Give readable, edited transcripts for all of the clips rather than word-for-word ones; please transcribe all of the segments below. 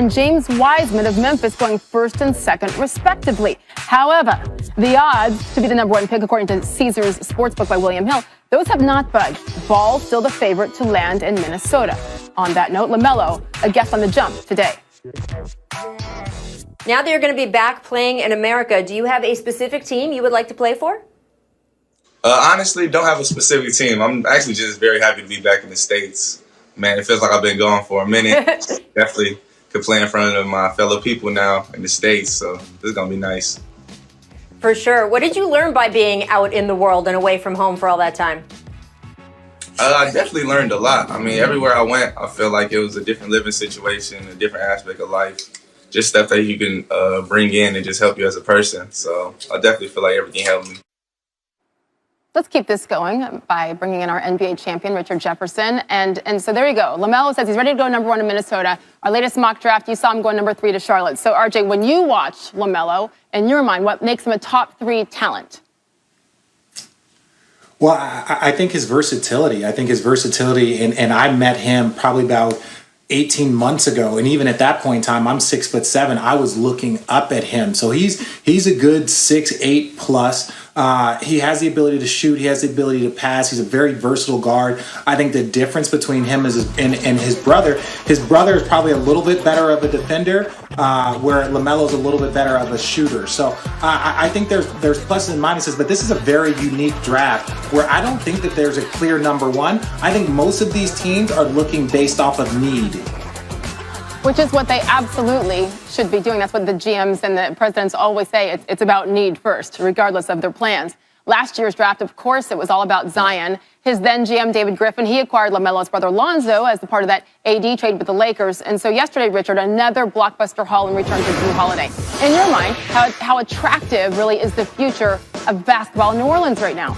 and James Wiseman of Memphis going first and second, respectively. However, the odds to be the number one pick, according to Caesars Sportsbook by William Hill, those have not budged. Ball still the favorite to land in Minnesota. On that note, LaMelo, a guest on The Jump today. Now that you're going to be back playing in America, do you have a specific team you would like to play for? Honestly, don't have a specific team. I'm actually just very happy to be back in the States. Man, it feels like I've been gone for a minute. Definitely could play in front of my fellow people now in the States, so this is going to be nice. For sure. What did you learn by being out in the world and away from home for all that time? I definitely learned a lot. I mean, everywhere I went, I feel like it was a different living situation, a different aspect of life, just stuff that you can bring in and just help you as a person. So I definitely feel like everything helped me. Let's keep this going by bringing in our NBA champion, Richard Jefferson. And so there you go. LaMelo says he's ready to go number one in Minnesota. Our latest mock draft, you saw him going number 3 to Charlotte. So, RJ, when you watch LaMelo, in your mind, what makes him a top 3 talent? Well, I think his versatility. And I met him probably about 18 months ago, and even at that point in time, I'm 6'7". I was looking up at him, so he's a good 6'8" plus. He has the ability to shoot. He has the ability to pass. He's a very versatile guard. I think the difference between him and his brother is probably a little bit better of a defender, where LaMelo's a little bit better of a shooter. So I think there's pluses and minuses, but this is a very unique draft where I don't think that there's a clear number one. I think most of these teams are looking based off of need. Which is what they absolutely should be doing. That's what the GMs and the presidents always say. It's about need first, regardless of their plans. Last year's draft, of course, it was all about Zion. His then GM, David Griffin, he acquired LaMelo's brother Lonzo as a part of that AD trade with the Lakers. And so yesterday, Richard, another blockbuster haul in return for Drew Holiday. In your mind, how attractive really is the future of basketball in New Orleans right now?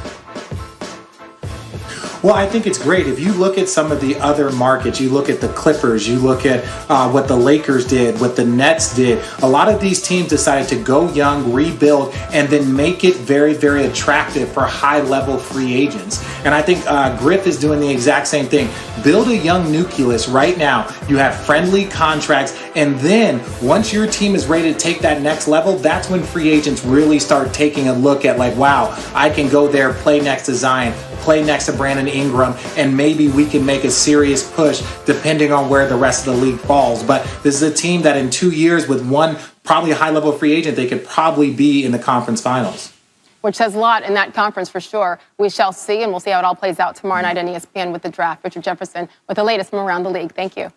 Well, I think it's great. If you look at some of the other markets, you look at the Clippers, you look at what the Lakers did, what the Nets did. A lot of these teams decided to go young, rebuild, and then make it very, very attractive for high-level free agents. And I think Griff is doing the exact same thing. Build a young nucleus right now. You have friendly contracts, and then once your team is ready to take that next level, that's when free agents really start taking a look at like, wow, I can go there, play next to Zion, play next to Brandon Ingram, and maybe we can make a serious push depending on where the rest of the league falls. But this is a team that in 2 years with one probably high-level free agent, they could probably be in the conference finals. Which says a lot in that conference for sure. We shall see, and we'll see how it all plays out tomorrow night on ESPN with the draft. Richard Jefferson with the latest from around the league. Thank you.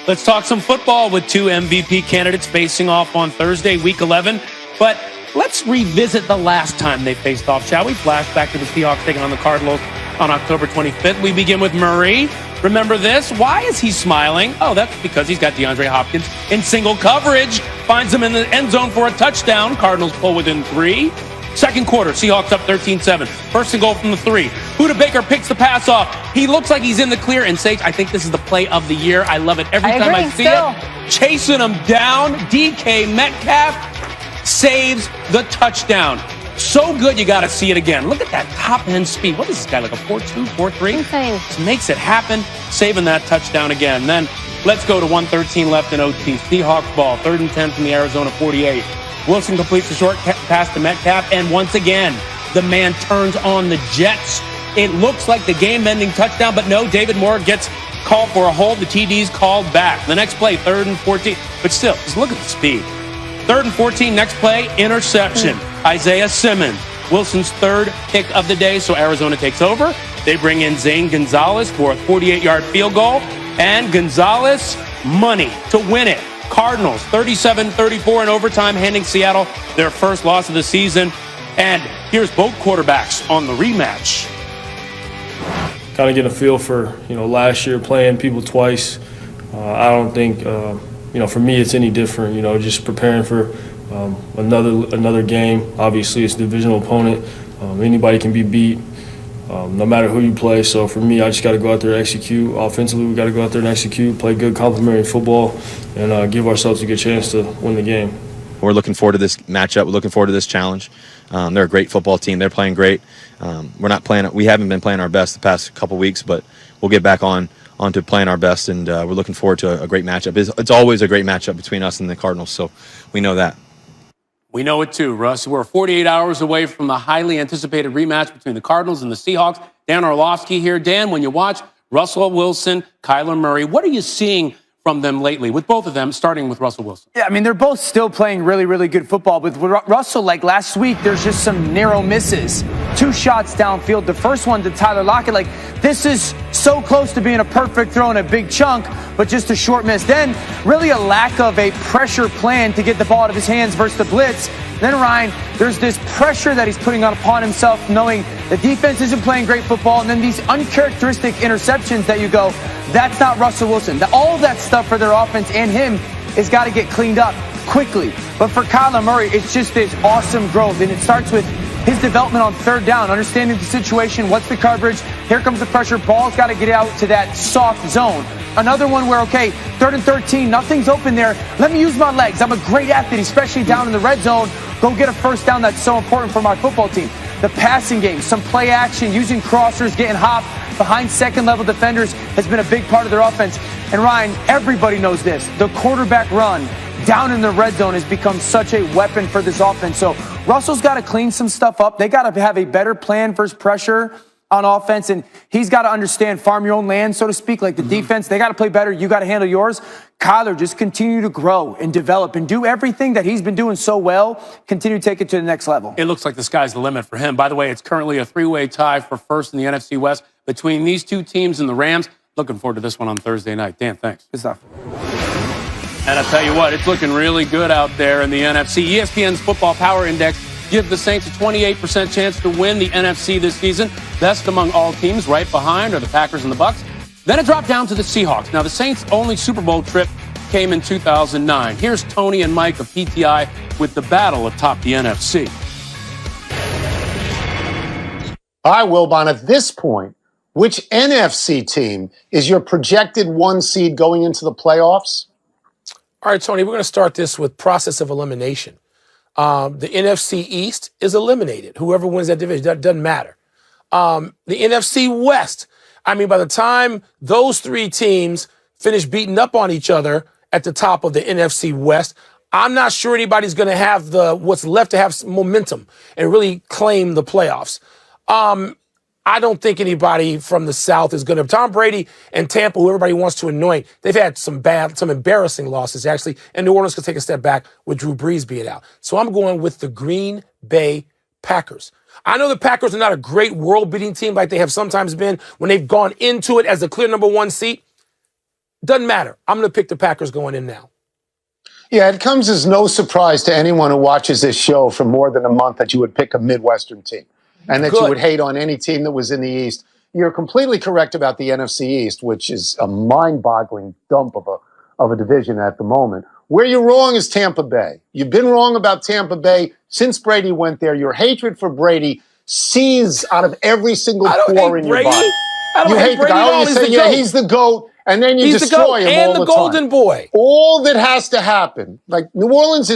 Let's talk some football with 2 MVP candidates facing off on Thursday, Week 11. But let's revisit the last time they faced off, shall we? Flashback to the Seahawks taking on the Cardinals on October 25th. We begin with Murray. Remember this? Why is he smiling? Oh, that's because he's got DeAndre Hopkins in single coverage. Finds him in the end zone for a touchdown. Cardinals pull within 3. Second quarter, Seahawks up 13-7. First and goal from the 3. Buda Baker picks the pass off. He looks like he's in the clear. And Sage, I think this is the play of the year. I love it every time I see it. Chasing him down. DK Metcalf saves the touchdown. So good, you got to see it again. Look at that top-end speed. What is this guy, like a 4.2, 4.3? Insane. Just makes it happen, saving that touchdown again. Then let's go to 1:13 left in OT. Seahawks ball, 3rd and 10 from the Arizona 48. Wilson completes the short pass to Metcalf, and once again, the man turns on the Jets. It looks like the game-ending touchdown, but no, David Moore gets called for a hold. The TD's called back. The next play, 3rd and 14. But still, just look at the speed. 3rd and 14, next play, interception. Isaiah Simmons, Wilson's 3rd pick of the day, so Arizona takes over. They bring in Zane Gonzalez for a 48-yard field goal, and Gonzalez, money to win it. Cardinals, 37-34 in overtime, handing Seattle their first loss of the season. And here's both quarterbacks on the rematch. Kind of get a feel for, last year playing people twice. I don't think, for me it's any different, just preparing for another game. Obviously, it's a divisional opponent. Anybody can be beat, no matter who you play. So for me, I just got to go out there and execute. Offensively, we got to go out there and execute, play good complementary football, and give ourselves a good chance to win the game. We're looking forward to this matchup. We're looking forward to this challenge. They're a great football team. They're playing great. We haven't been playing our best the past couple weeks, but we'll get back on onto playing our best, and we're looking forward to a great matchup. It's always a great matchup between us and the Cardinals, so we know that. We know it too, Russ. We're 48 hours away from the highly anticipated rematch between the Cardinals and the Seahawks. Dan Orlovsky here. Dan, when you watch Russell Wilson, Kyler Murray, what are you seeing from them lately, with both of them, starting with Russell Wilson? Yeah, I mean, they're both still playing really, really good football. With Russell, like last week, there's just some narrow misses. 2 shots downfield. The first one to Tyler Lockett, like, this is so close to being a perfect throw and a big chunk, but just a short miss. Then, really a lack of a pressure plan to get the ball out of his hands versus the blitz. Then, Ryan, there's this pressure that he's putting upon himself, knowing the defense isn't playing great football, and then these uncharacteristic interceptions that you go, that's not Russell Wilson. All of that stuff for their offense and him has got to get cleaned up quickly. But for Kyler Murray, it's just this awesome growth, and it starts with his development on third down, understanding the situation, what's the coverage, here comes the pressure, ball's got to get out to that soft zone. Another one where, okay, 3rd and 13, nothing's open there. Let me use my legs. I'm a great athlete, especially down in the red zone. Go get a first down. That's so important for my football team. The passing game, some play action, using crossers, getting hop behind second-level defenders has been a big part of their offense. And Ryan, everybody knows this. The quarterback run down in the red zone has become such a weapon for this offense. So Russell's got to clean some stuff up. They got to have a better plan versus pressure on offense, and he's got to understand farm your own land, so to speak, like the defense. They got to play better. You got to handle yours. Kyler, just continue to grow and develop and do everything that he's been doing so well. Continue to take it to the next level. It looks like the sky's the limit for him. By the way, it's currently a 3-way tie for first in the NFC West between these two teams and the Rams. Looking forward to this one on Thursday night. Dan, thanks. Good stuff. And I'll tell you what, it's looking really good out there in the NFC. ESPN's Football Power Index gives the Saints a 28% chance to win the NFC this season. Best among all teams. Right behind are the Packers and the Bucs. Then it dropped down to the Seahawks. Now, the Saints' only Super Bowl trip came in 2009. Here's Tony and Mike of PTI with the battle atop the NFC. All right, Wilbon, at this point, which NFC team is your projected 1 seed going into the playoffs? All right, Tony, we're going to start this with process of elimination. The NFC East is eliminated. Whoever wins that division, that doesn't matter. The NFC West, I mean, by the time those 3 teams finish beating up on each other at the top of the NFC West, I'm not sure anybody's going to have what's left to have some momentum and really claim the playoffs. I don't think anybody from the South is going to. Tom Brady and Tampa, who everybody wants to anoint, they've had some embarrassing losses, actually, and New Orleans could take a step back with Drew Brees being out. So I'm going with the Green Bay Packers. I know the Packers are not a great world-beating team like they have sometimes been when they've gone into it as the clear number 1 seed. Doesn't matter. I'm going to pick the Packers going in now. Yeah, it comes as no surprise to anyone who watches this show for more than a month that you would pick a Midwestern team and that you would hate on any team that was in the East. You're completely correct about the NFC East, which is a mind-boggling dump of a division at the moment. Where you're wrong is Tampa Bay. You've been wrong about Tampa Bay since Brady went there. Your hatred for Brady sees out of every single pore in your body. I don't hate Brady at all. You say, yeah, he's the GOAT. And then you destroy him all the time. And the golden boy. All that has to happen, like New Orleans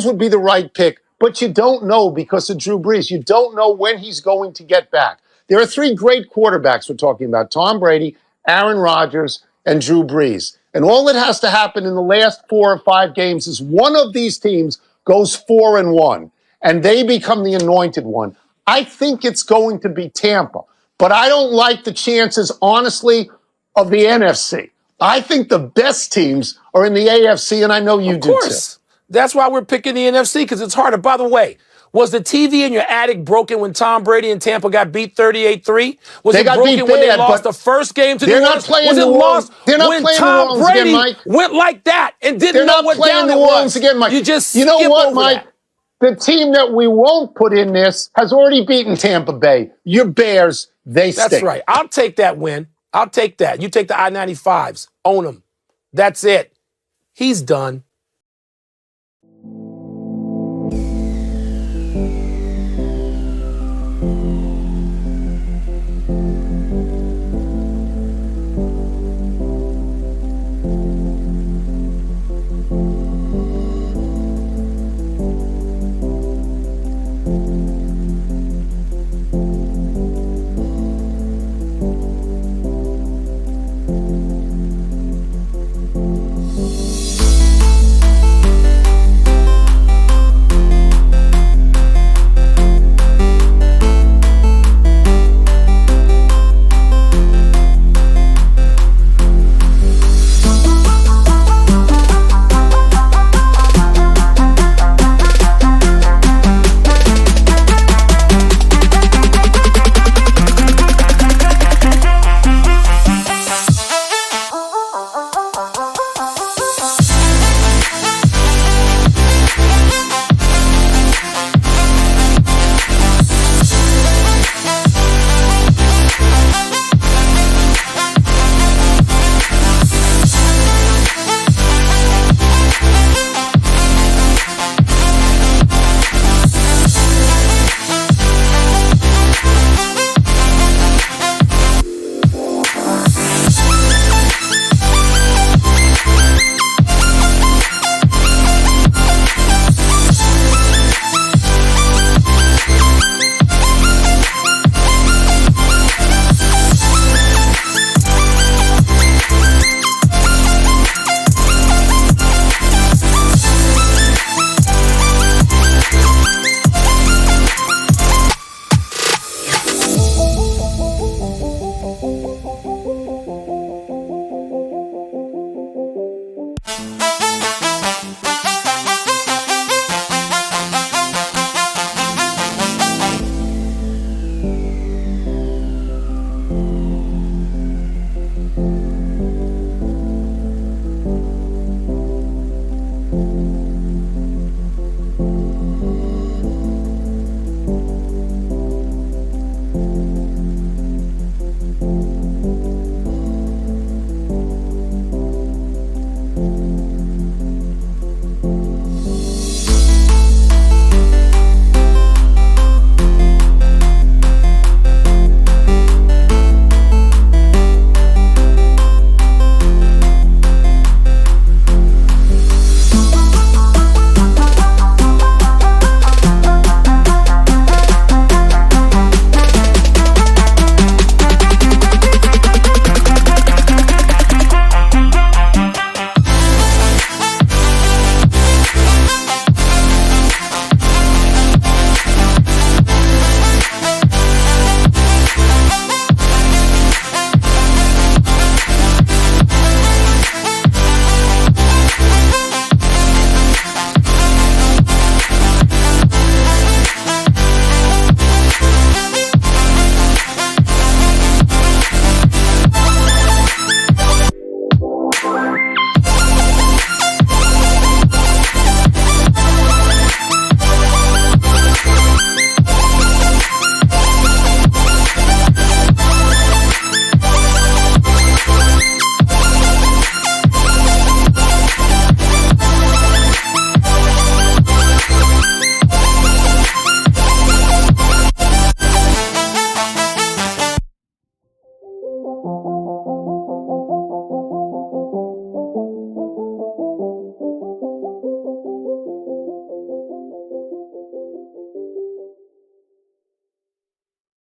would be the right pick, but you don't know because of Drew Brees. You don't know when he's going to get back. There are 3 great quarterbacks we're talking about: Tom Brady, Aaron Rodgers, and Drew Brees. And all that has to happen in the last 4 or 5 games is one of these teams goes 4-1, and they become the anointed one. I think it's going to be Tampa, but I don't like the chances, honestly, of the NFC. I think the best teams are in the AFC, and I know you do too. Of course. That's why we're picking the NFC, because it's harder. By the way, was the TV in your attic broken when Tom Brady and Tampa got beat 38-3? Was it broken when they lost the first game to New Orleans? Was it lost when Tom Brady went like that and didn't know what down it was? Again, Mike. You know what, Mike? The team that we won't put in this has already beaten Tampa Bay. Your Bears, they stink. That's right. I'll take that win. I'll take that. You take the I-95s. Own them. That's it. He's done.